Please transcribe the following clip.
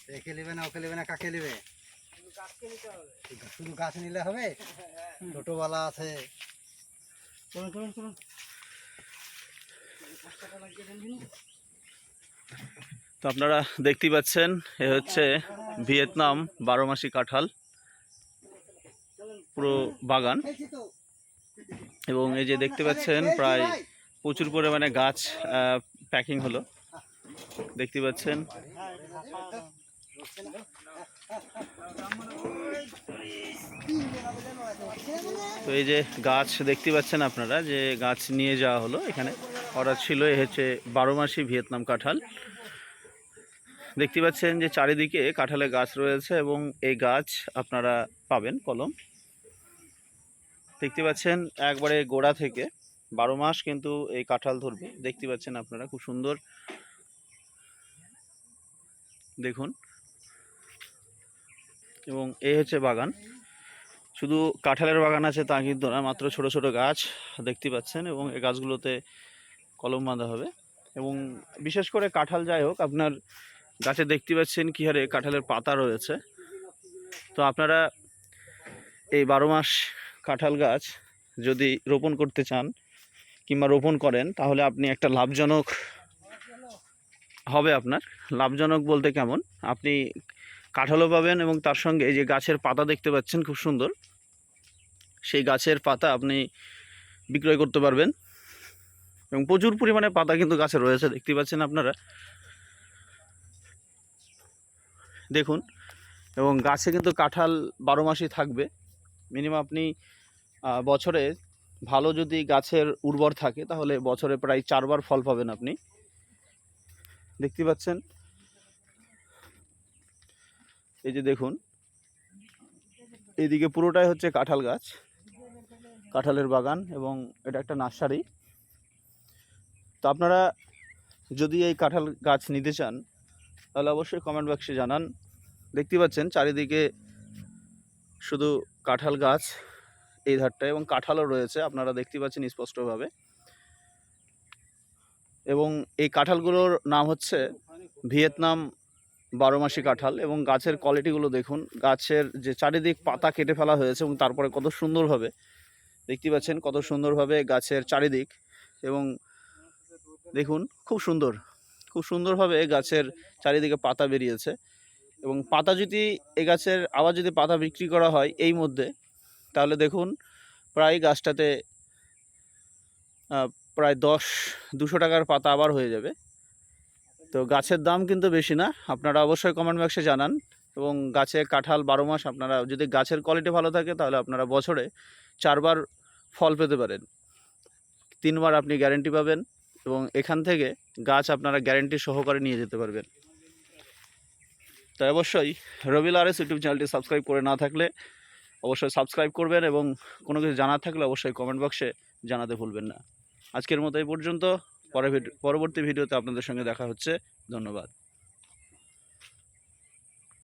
একে নেবে না ওকে নেবে না কাকে নেবে? শুধু গাছ নিলে হবে? টোটোওয়ালা আছে। চলুন চলুন চলুন। তো আপনারা দেখতেই পাচ্ছেন এ হচ্ছে ভিয়েতনাম 12 মাসি কাঁঠাল, পুরো বাগান। এবং এই যে দেখতে পাচ্ছেন প্রায় প্রচুর পরিমাণে গাছ প্যাকিং হলো, দেখতে পাচ্ছেন। তো এই যে গাছ দেখতে পাচ্ছেন আপনারা, যে গাছ নিয়ে যাওয়া হলো এখানে অর্ডার ছিল। এ হচ্ছে 12 মাসি ভিয়েতনাম কাঁঠাল। দেখতে পাচ্ছেন যে চারিদিকে কাঁঠালের গাছ রয়েছে এবং এই গাছ আপনারা পাবেন কলম। দেখতে পাচ্ছেন একবারে গোড়া থেকে 12 মাস কিন্তু এই কাঁঠাল ধরবে। দেখতে পাচ্ছেন আপনারা, খুব সুন্দর দেখুন। এবং এই হচ্ছে বাগান। শুধু কাঁঠালের বাগান আছে তা কিন্তু না, মাত্র ছোট ছোট গাছ দেখতে পাচ্ছেন এবং এই গাছগুলোতে কলম বাঁধা হবে। এবং বিশেষ করে কাঁঠাল যাই হোক, আপনার গাছে দেখতে পাচ্ছেন কি হারে কাঁঠালের পাতা রয়েছে। তো আপনারা এই 12 মাস কাঁঠাল গাছ যদি রোপণ করতে চান কিংবা রোপণ করেন, তাহলে আপনি একটা লাভজনক হবে। আপনার লাভজনক বলতে কেমন, আপনি কাঁঠালও পাবেন এবং তার সঙ্গে এই যে গাছের পাতা দেখতে পাচ্ছেন খুব সুন্দর, সেই গাছের পাতা আপনি বিক্রয় করতে পারবেন। এবং প্রচুর পরিমাণে পাতা কিন্তু গাছে রয়েছে, দেখতে পাচ্ছেন আপনারা দেখুন। এবং গাছে কিন্তু কাঁঠাল 12 মাসই থাকবে। মিনিমাম আপনি বছরে ভালো যদি গাছের উর্বর থাকে তাহলে বছরে প্রায় 4 বার ফল পাবেন আপনি, দেখতে পাচ্ছেন। এই যে দেখুন, এইদিকে পুরোটাই হচ্ছে কাঁঠাল গাছ, কাঁঠালের বাগান এবং এটা একটা নার্সারি। তো আপনারা যদি এই কাঁঠাল গাছ নিতে চান তাহলে অবশ্যই কমেন্ট বক্সে জানান। দেখতে পাচ্ছেন চারিদিকে শুধু কাঁঠাল গাছ এই ধারটায়, এবং কাঁঠালও রয়েছে আপনারা দেখতে পাচ্ছেন স্পষ্টভাবে। এবং এই কাঁঠালগুলোর নাম হচ্ছে ভিয়েতনাম 12 মাসি কাঁঠাল। এবং গাছের কোয়ালিটিগুলো দেখুন, গাছের যে চারিদিক পাতা কেটে ফেলা হয়েছে এবং তারপরে কত সুন্দরভাবে দেখতে পাচ্ছেন, কত সুন্দরভাবে গাছের চারিদিক। এবং দেখুন খুব সুন্দর, খুব সুন্দরভাবে গাছের চারিদিকে পাতা বেরিয়েছে। এবং পাতা যদি এই গাছের আবার যদি পাতা বিক্রি করা হয় এই মধ্যে, তাহলে দেখুন প্রায় গাছটাতে প্রায় 200 টাকার পাতা আবার হয়ে যাবে। তো গাছের দাম কিন্তু বেশি না, আপনারা অবশ্যই কমেন্ট বক্সে জানান। এবং গাছে কাঁঠাল 12 মাস, আপনারা যদি গাছের কোয়ালিটি ভালো থাকে তাহলে আপনারা বছরে 4 বার ফল পেতে পারেন, 3 বার আপনি গ্যারেন্টি পাবেন। এবং এখান থেকে গাছ আপনারা গ্যারেন্টি সহকারে নিয়ে যেতে পারবেন। তাই অবশ্যই রবিল আরএস ইউটিউব চ্যানেলটি সাবস্ক্রাইব করে না থাকলে অবশ্যই সাবস্ক্রাইব করবেন, এবং কোনো কিছু জানার থাকলে অবশ্যই কমেন্ট বক্সে জানাতে ভুলবেন না। আজকের মতো এই পর্যন্ত, পরবর্তী ভিডিওতে আপনাদের সঙ্গে দেখা হচ্ছে। ধন্যবাদ।